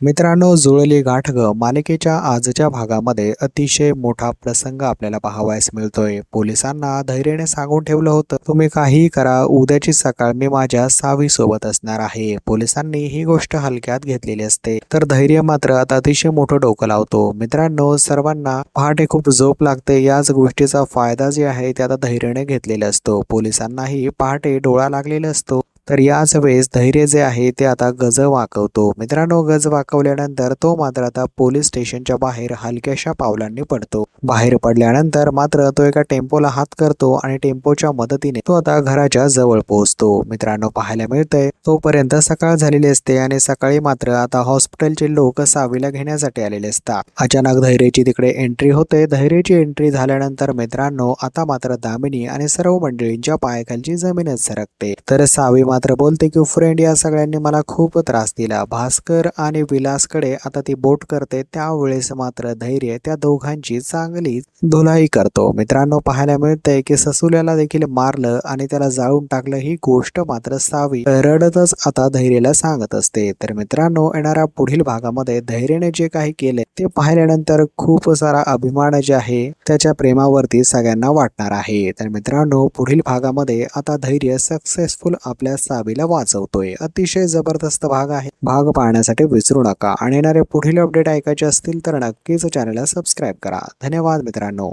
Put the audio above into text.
मित्रांनो, जुळली गाठ ग मालिकेच्या आजच्या भागामध्ये अतिशय मोठा प्रसंग आपल्याला पाहावयास मिळतोय। पोलिसांना धैर्याने सांगून ठेवलं होतं, तुम्ही काहीही करा, उद्याची सकाळ मी माझ्या सावी सोबत असणार आहे। पोलिसांनी ही गोष्ट हलक्यात घेतलेली असते, तर धैर्य मात्र आता अतिशय मोठं डोकं लावतो। मित्रांनो, सर्वांना पहाटे खूप झोप लागते, याच गोष्टीचा फायदा जे आहे ते आता धैर्याने घेतलेला असतो। पोलिसांनाही पहाटे डोळा लागलेला असतो, तर याच वेळेस धैर्य जे आहे ते आता गज वाकवतो। मित्रांनो, गज वाकवल्यानंतर तो मात्र आता पोलीस स्टेशनच्या बाहेर हलक्याशा पावलांनी पडतो। बाहेर पडल्यानंतर मात्र तो एका टेम्पोला हात करतो आणि टेम्पोच्या मदतीने तो आता घराच्या जवळ पोहोचतो। मित्रांनो, पाहायला मिळतंय तोपर्यंत सकाळ झालेली असते आणि सकाळी मात्र आता हॉस्पिटलचे लोक सावीला घेण्यासाठी आलेले असतात। अचानक धैर्याची तिकडे एंट्री होते। धैर्याची एंट्री झाल्यानंतर मित्रांनो, आता मात्र दामिनी आणि सर्व मंडळींच्या पायाखालची जमीनच सरकते। तर सावी मात्र बोलते की फ्रेंड, या सगळ्यांनी मला खूप त्रास दिला। भास्कर आणि विलासकडे आता ती बोट करते, त्यावेळेस मात्र धैर्य त्या दोघांची चांगली धुलाई करतो। मित्रांनो, पाहायला मिळतंय की ससुल्याला देखील मारलं आणि त्याला जाळून टाकलं, ही गोष्ट मात्र सावी रडतच आता धैर्याला सांगत असते। तर मित्रांनो, येणाऱ्या पुढील भागामध्ये धैर्याने जे काही केले ते पाहिल्यानंतर खूप सारा अभिमान जे आहे त्याच्या प्रेमावरती सगळ्यांना वाटणार आहे। तर मित्रांनो, पुढील भागामध्ये आता धैर्य सक्सेसफुल आपल्या सावीला वाचवतोय। अतिशय जबरदस्त भाग आहे। भाग पाहण्यासाठी विसरू नका आणि येणारे पुढील अपडेट ऐकायचे असतील तर नक्कीच चॅनलला सबस्क्राईब करा। धन्यवाद मित्रांनो।